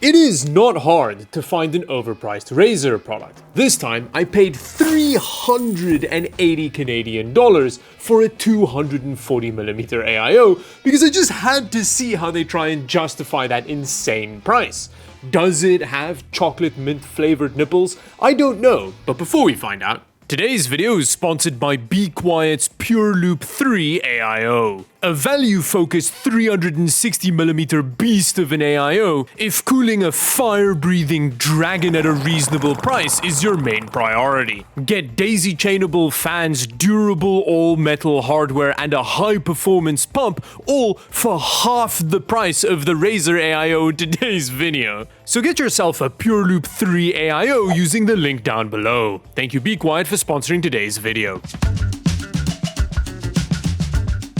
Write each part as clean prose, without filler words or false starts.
It is not hard to find an overpriced Razer product. This time I paid 380 Canadian dollars for a 240mm AIO because I just had to see how they try and justify that insane price. Does it have chocolate mint flavored nipples? I don't know, but before we find out, today's video is sponsored by Be Quiet's Pure Loop 3 AIO. A value-focused 360mm beast of an AIO if cooling a fire-breathing dragon at a reasonable price is your main priority. Get daisy-chainable fans, durable all-metal hardware, and a high-performance pump, all for half the price of the Razer AIO in today's video. So get yourself a Pure Loop 3 AIO using the link down below. Thank you Be Quiet for sponsoring today's video.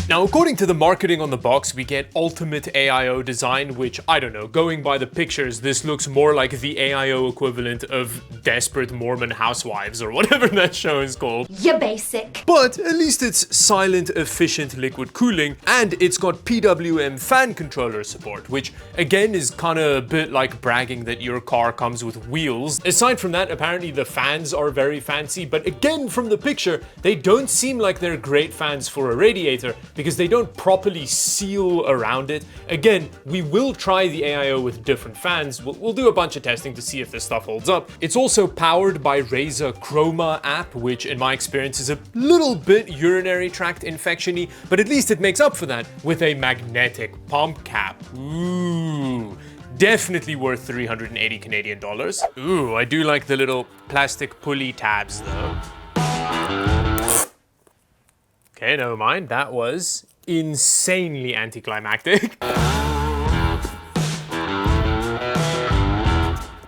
Now, according to the marketing on the box, we get ultimate AIO design, which, I don't know, going by the pictures, this looks more like the AIO equivalent of Desperate Mormon Housewives, or whatever that show is called. You're basic. But at least it's silent, efficient liquid cooling, and it's got PWM fan controller support, which, again, is kinda a bit like bragging that your car comes with wheels. Aside from that, apparently the fans are very fancy, but again, from the picture, they don't seem like they're great fans for a radiator, because they don't properly seal around it. Again, we will try the AIO with different fans. We'll do a bunch of testing to see if this stuff holds up. It's also powered by Razer Chroma app, which in my experience is a little bit urinary tract infection-y, but at least it makes up for that with a magnetic pump cap. Ooh. Definitely worth 380 Canadian dollars. Ooh, I do like the little plastic pulley tabs though. Okay, never mind. That was insanely anticlimactic.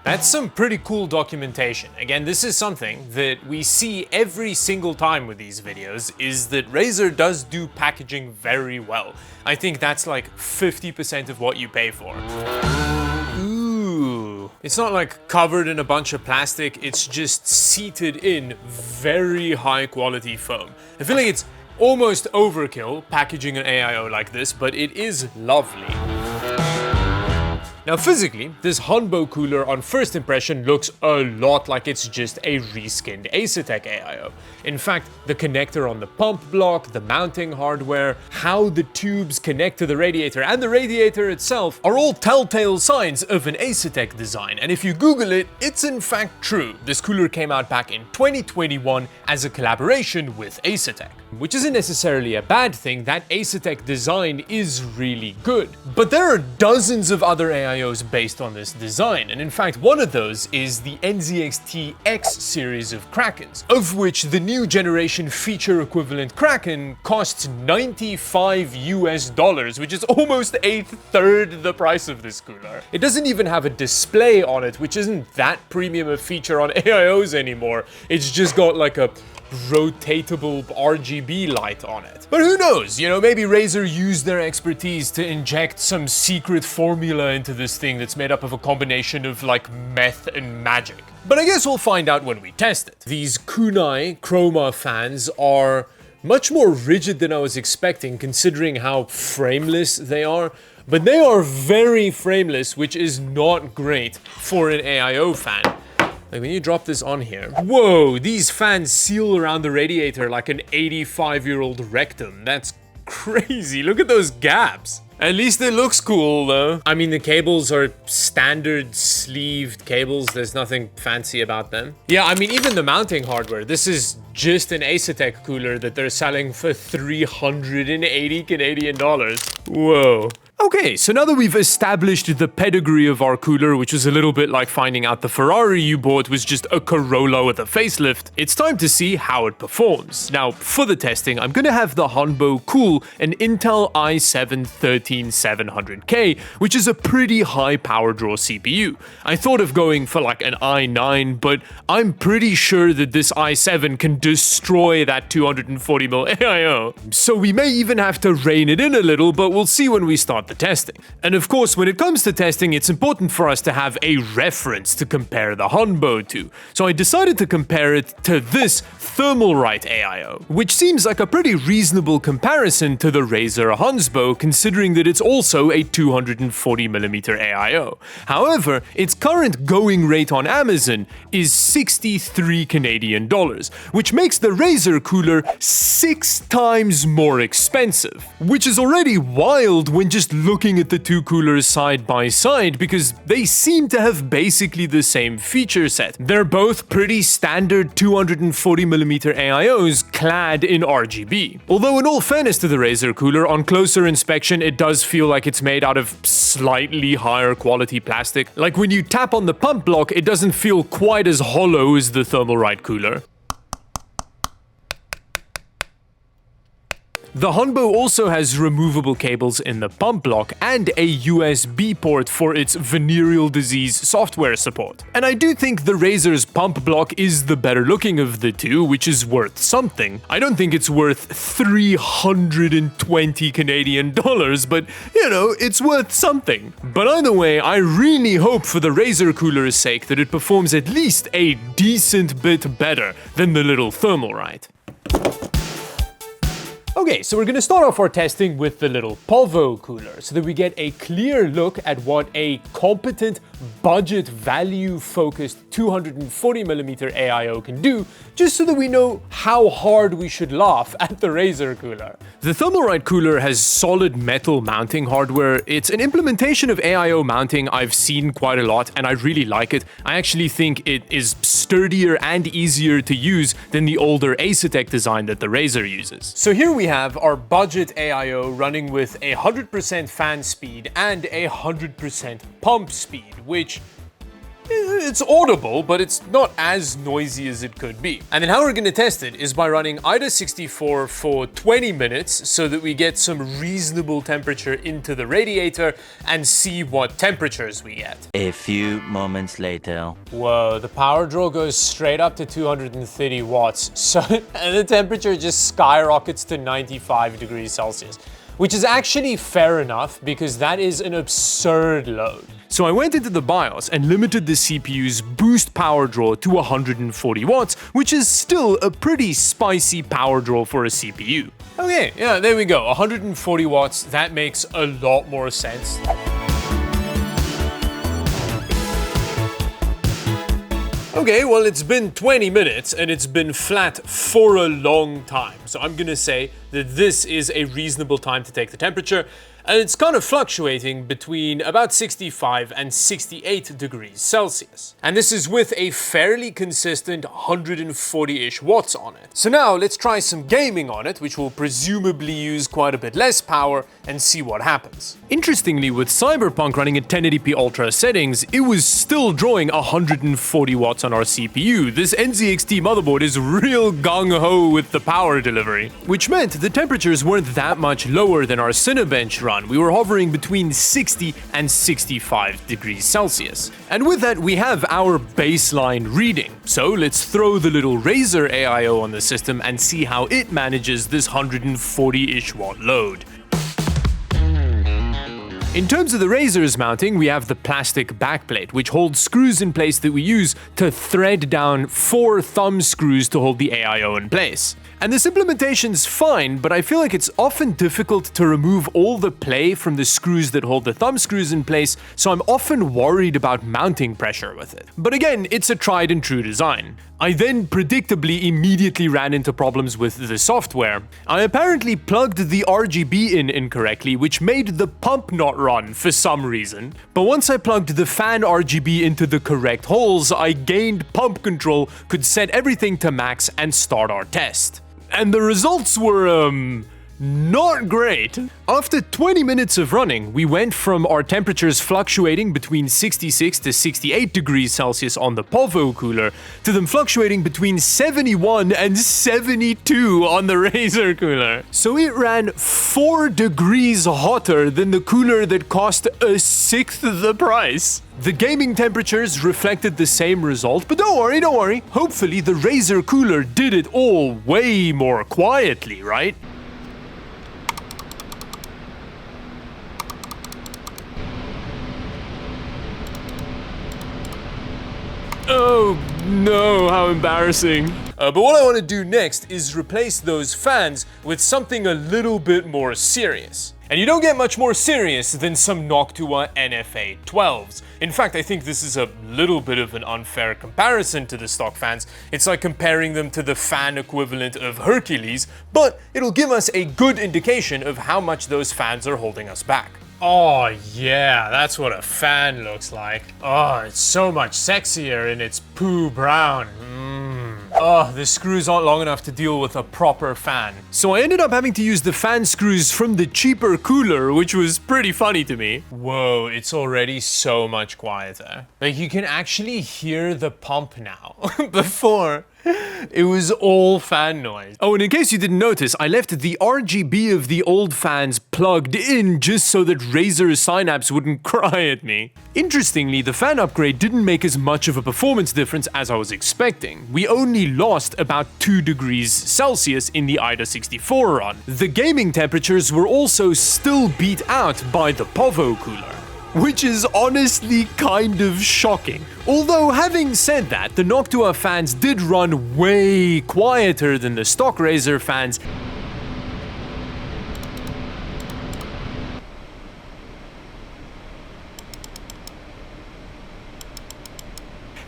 That's some pretty cool documentation. Again, this is something that we see every single time with these videos, is that Razer does do packaging very well. I think that's like 50% of what you pay for. Ooh. It's not like covered in a bunch of plastic, it's just seated in very high quality foam. I feel like it's almost overkill packaging an AIO like this, but it is lovely. Now physically, this Hanbo cooler on first impression looks a lot like it's just a reskinned Asetek AIO. In fact, the connector on the pump block, the mounting hardware, how the tubes connect to the radiator, and the radiator itself are all telltale signs of an Asetek design. And if you Google it, it's in fact true. This cooler came out back in 2021 as a collaboration with Asetek. Which isn't necessarily a bad thing, that Asetek design is really good. But there are dozens of other AIOs based on this design, and in fact one of those is the NZXT X series of Krakens, of which the new generation feature equivalent Kraken costs $95 US, which is almost a third the price of this cooler. It doesn't even have a display on it, which isn't that premium a feature on AIOs anymore. It's just got like a rotatable RGB light on it. But who knows, you know, maybe Razer used their expertise to inject some secret formula into this thing that's made up of a combination of like meth and magic. But I guess we'll find out when we test it. These kunai Chroma fans are much more rigid than I was expecting considering how frameless they are. But they are very frameless, which is not great for an AIO fan. Like when you drop this on here, whoa, these fans seal around the radiator like an 85-year-old rectum. That's crazy. Look at those gaps. At least it looks cool though. I mean, the cables are standard sleeved cables. There's nothing fancy about them. Yeah, I mean, even the mounting hardware. This is just an Asetek cooler that they're selling for 380 Canadian dollars. Whoa. Okay, so now that we've established the pedigree of our cooler, which was a little bit like finding out the Ferrari you bought was just a Corolla with a facelift, it's time to see how it performs. Now, for the testing, I'm gonna have the Hanbo cool an Intel i7-13700K, which is a pretty high power draw CPU. I thought of going for like an i9, but I'm pretty sure that this i7 can destroy that 240mm AIO. So we may even have to rein it in a little, but we'll see when we start about the testing. And of course, when it comes to testing, it's important for us to have a reference to compare the Hunbo to. So I decided to compare it to this Thermalright AIO, which seems like a pretty reasonable comparison to the Razer Hunbo, considering that it's also a 240mm AIO. However, its current going rate on Amazon is 63 Canadian dollars, which makes the Razer cooler 6 times more expensive, which is already wild when just looking at the two coolers side by side, because they seem to have basically the same feature set. They're both pretty standard 240mm AIOs clad in RGB. Although in all fairness to the Razer cooler, on closer inspection it does feel like it's made out of slightly higher quality plastic. Like when you tap on the pump block, it doesn't feel quite as hollow as the Thermalright cooler. The Hunbo also has removable cables in the pump block and a USB port for its venereal disease software support. And I do think the Razer's pump block is the better looking of the two, which is worth something. I don't think it's worth 320 Canadian dollars, but you know, it's worth something. But either way, I really hope for the Razer cooler's sake that it performs at least a decent bit better than the little Thermalright. Okay, so we're going to start off our testing with the little Povo cooler so that we get a clear look at what a competent, budget, value-focused 240mm AIO can do, just so that we know how hard we should laugh at the Razer cooler. The Thermalright cooler has solid metal mounting hardware. It's an implementation of AIO mounting I've seen quite a lot, and I really like it. I actually think it is sturdier and easier to use than the older Asetek design that the Razer uses. So here we have our budget AIO running with 100% fan speed and 100% pump speed, which it's audible, but it's not as noisy as it could be. And then how we're going to test it is by running IDA 64 for 20 minutes so that we get some reasonable temperature into the radiator and see what temperatures we get. A few moments later. Whoa, the power draw goes straight up to 230 watts, so and the temperature just skyrockets to 95 degrees Celsius, which is actually fair enough because that is an absurd load. So I went into the BIOS and limited the CPU's boost power draw to 140 watts, which is still a pretty spicy power draw for a CPU. Okay, yeah, there we go, 140 watts, that makes a lot more sense. Okay, well, it's been 20 minutes and it's been flat for a long time. So I'm gonna say that this is a reasonable time to take the temperature. And it's kind of fluctuating between about 65 and 68 degrees Celsius. And this is with a fairly consistent 140-ish watts on it. So now let's try some gaming on it, which will presumably use quite a bit less power, and see what happens. Interestingly, with Cyberpunk running at 1080p Ultra settings, it was still drawing 140 watts on our CPU. This NZXT motherboard is real gung-ho with the power delivery, which meant the temperatures weren't that much lower than our Cinebench run. We were hovering between 60 and 65 degrees Celsius. And with that, we have our baseline reading. So let's throw the little Razer AIO on the system and see how it manages this 140-ish watt load. In terms of the Razer's mounting, we have the plastic backplate, which holds screws in place that we use to thread down 4 thumb screws to hold the AIO in place. And this implementation's fine, but I feel like it's often difficult to remove all the play from the screws that hold the thumb screws in place, so I'm often worried about mounting pressure with it. But again, it's a tried and true design. I then predictably immediately ran into problems with the software. I apparently plugged the RGB in incorrectly, which made the pump not run for some reason. But once I plugged the fan RGB into the correct holes, I gained pump control, could set everything to max, and start our test. And the results were, not great. After 20 minutes of running, we went from our temperatures fluctuating between 66 to 68 degrees Celsius on the Povo cooler to them fluctuating between 71 and 72 on the Razer cooler. So it ran 4 degrees hotter than the cooler that cost 1/6 of the price. The gaming temperatures reflected the same result, but don't worry. Hopefully the Razer cooler did it all way more quietly, right? Oh no, how embarrassing. But what I want to do next is replace those fans with something a little bit more serious. And you don't get much more serious than some Noctua NFA 12s. In fact, I think this is a little bit of an unfair comparison to the stock fans. It's like comparing them to the fan equivalent of Hercules, but it'll give us a good indication of how much those fans are holding us back. Oh yeah, that's what a fan looks like. Oh, it's so much sexier and it's poo brown. Oh, the screws aren't long enough to deal with a proper fan. So I ended up having to use the fan screws from the cheaper cooler, which was pretty funny to me. Whoa, it's already so much quieter. Like, you can actually hear the pump now. Before, it was all fan noise. Oh, and in case you didn't notice, I left the RGB of the old fans plugged in just so that Razer's Synapse wouldn't cry at me. Interestingly, the fan upgrade didn't make as much of a performance difference as I was expecting. We only lost about 2 degrees Celsius in the IDA 64 run. The gaming temperatures were also still beat out by the Povo cooler, which is honestly kind of shocking. Although, having said that, the Noctua fans did run way quieter than the stock Razer fans.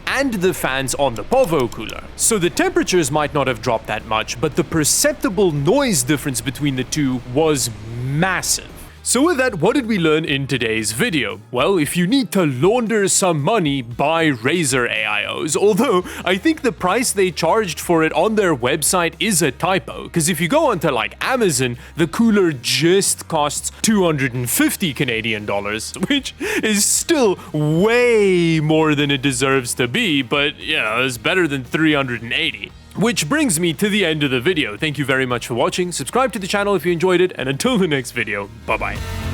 And the fans on the Povo cooler. So the temperatures might not have dropped that much, but the perceptible noise difference between the two was massive. So with that, what did we learn in today's video? Well, if you need to launder some money, buy Razer AIOs, although I think the price they charged for it on their website is a typo, because if you go onto like Amazon, the cooler just costs 250 Canadian dollars, which is still way more than it deserves to be, but you know, it's better than 380. Which brings me to the end of the video. Thank you very much for watching. Subscribe to the channel if you enjoyed it, and until the next video, bye bye.